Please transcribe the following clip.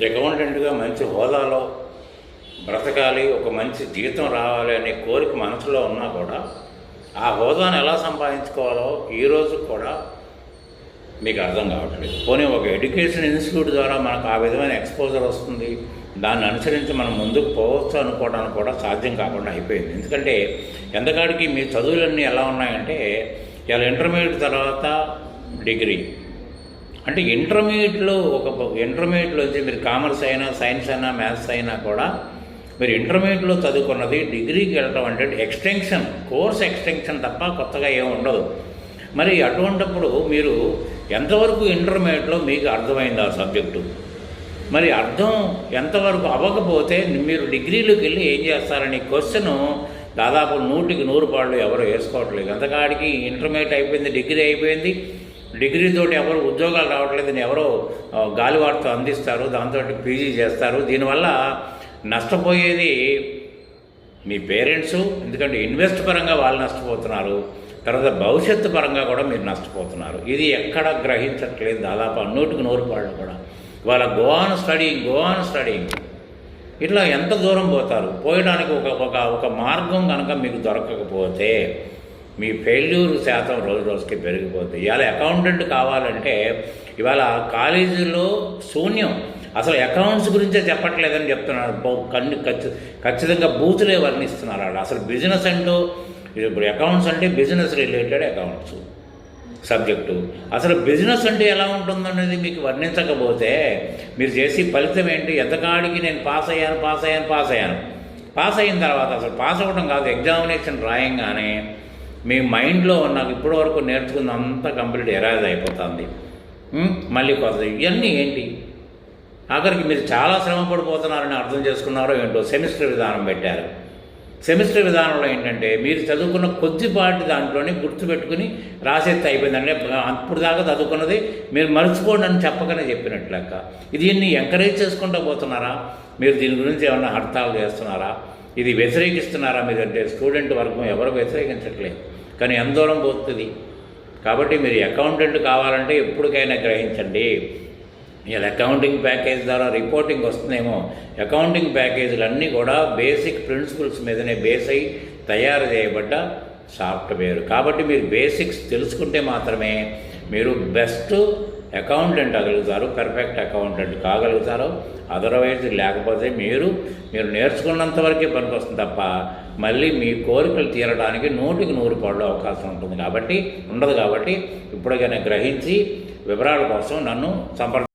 అకౌంటెంట్గా మంచి హోదాలో బ్రతకాలి, ఒక మంచి జీతం రావాలి అనే కోరిక మనసులో ఉన్నా కూడా ఆ హోదాను ఎలా సంపాదించుకోవాలో ఈరోజు కూడా మీకు అర్థం కావట్లేదు. పోనీ ఒక ఎడ్యుకేషన్ ఇన్స్టిట్యూట్ ద్వారా మనకు ఆ విధమైన ఎక్స్పోజర్ వస్తుంది, దాన్ని అనుసరించి మనం ముందుకు పోవచ్చు అనుకోవడానికి కూడా సాధ్యం కాకుండా అయిపోయింది. ఎందుకంటే ఎంతకాడికి మీ చదువులన్నీ ఎలా ఉన్నాయంటే, ఇలా ఇంటర్మీడియట్ తర్వాత డిగ్రీ అంటే ఇంటర్మీడియట్లో వచ్చి మీరు కామర్స్ అయినా సైన్స్ అయినా మ్యాథ్స్ అయినా కూడా మీరు ఇంటర్మీడియట్లో చదువుకున్నది డిగ్రీకి వెళ్ళటం అంటే కోర్స్ ఎక్స్టెన్షన్ తప్ప కొత్తగా ఏమి ఉండదు. మరి అటువంటిప్పుడు మీరు ఎంతవరకు ఇంటర్మీడియట్లో మీకు అర్థమైంది ఆ సబ్జెక్టు, మరి అర్థం ఎంతవరకు అవ్వకపోతే మీరు డిగ్రీలోకి వెళ్ళి ఏం చేస్తారని క్వశ్చను దాదాపు 100కి 100 పాళ్ళు ఎవరు వేసుకోవట్లేదు. ఎంతకాడికి ఇంటర్మీడియట్ అయిపోయింది, డిగ్రీ అయిపోయింది, డిగ్రీతోటి ఎవరు ఉద్యోగాలు రావట్లేదని ఎవరో గాలివార్త అందిస్తారు, దాంతో పీజీ చేస్తారు. దీనివల్ల నష్టపోయేది మీ పేరెంట్సు, ఎందుకంటే ఇన్వెస్ట్ పరంగా వాళ్ళు నష్టపోతున్నారు, తర్వాత భవిష్యత్తు పరంగా కూడా మీరు నష్టపోతున్నారు. ఇది ఎక్కడ గ్రహించట్లేదు దాదాపు 100కి 100 పాళ్ళు కూడా. వాళ్ళ గో ఆన్ స్టడీయింగ్ ఇట్లా ఎంత దూరం పోతారు? పోయడానికి ఒక మార్గం కనుక మీకు దొరకకపోతే మీ ఫెయిల్యూర్ శాతం రోజు రోజుకి పెరిగిపోతుంది. ఇవాళ అకౌంటెంట్ కావాలంటే ఇవాళ కాలేజీలో శూన్యం, అసలు అకౌంట్స్ గురించే చెప్పట్లేదని చెప్తున్నారు. ఖచ్చితంగా బూతులే వర్ణిస్తున్నారు వాళ్ళు. అసలు బిజినెస్ అంటూ ఇప్పుడు అకౌంట్స్ అంటే బిజినెస్ రిలేటెడ్ అకౌంట్స్ సబ్జెక్టు, అసలు బిజినెస్ అంటే ఎలా ఉంటుందనేది మీకు వర్ణించకపోతే మీరు చేసి ఫలితం ఏంటి? ఎంతకాడికి నేను పాస్ అయిన తర్వాత అసలు పాస్ అవ్వడం కాదు, ఎగ్జామినేషన్ రాయంగానే మీ మైండ్లో నాకు ఇప్పటి వరకు నేర్చుకున్న అంతా కంప్లీట్ ఎరేజ్ అయిపోతుంది. మళ్ళీ కొత్త ఇవన్నీ ఏంటి? ఆఖరికి మీరు చాలా శ్రమ పడిపోతున్నారని అర్థం చేసుకున్నారో ఏంటో సెమిస్టర్ విధానం పెట్టారు. సెమిస్టర్ విధానంలో ఏంటంటే మీరు చదువుకున్న కొద్దిపాటి దాంట్లోనే గుర్తుపెట్టుకుని రాసేస్తే అయిపోయింది. అంటే అప్పుడు దాకా చదువుకున్నది మీరు మర్చిపోండి అని చెప్పకనే చెప్పినట్లు లెక్క. దీన్ని ఎంకరేజ్ చేసుకుంటూ పోతున్నారా? మీరు దీని గురించి ఏమన్నా హర్తాలు చేస్తున్నారా? ఇది వ్యతిరేకిస్తున్నారా? మీరు అంటే స్టూడెంట్ వర్గం ఎవరు వ్యతిరేకించట్లేదు, కానీ ఎంత దూరం పోతుంది. కాబట్టి మీరు అకౌంటెంట్ కావాలంటే ఎప్పటికైనా గ్రహించండి. ఇలా అకౌంటింగ్ ప్యాకేజ్ ద్వారా రిపోర్టింగ్ వస్తుందేమో, అకౌంటింగ్ ప్యాకేజీలు అన్నీ కూడా బేసిక్ ప్రిన్సిపల్స్ మీదనే బేస్ అయి తయారు చేయబడ్డ సాఫ్ట్వేర్. కాబట్టి మీరు బేసిక్స్ తెలుసుకుంటే మాత్రమే మీరు బెస్ట్ అకౌంటెంట్ అగలుగుతారు, పర్ఫెక్ట్ అకౌంటెంట్ కాగలుగుతారు. అదర్వైజ్ లేకపోతే మీరు నేర్చుకున్నంత వరకే పనికి వస్తుంది తప్ప మళ్ళీ మీ కోరికలు తీరడానికి 100కి 100 పాళ్ళు అవకాశం ఉంటుంది ఉండదు. కాబట్టి ఇప్పటికైనా గ్రహించి వివరాల కోసం నన్ను సంప్రదించండి.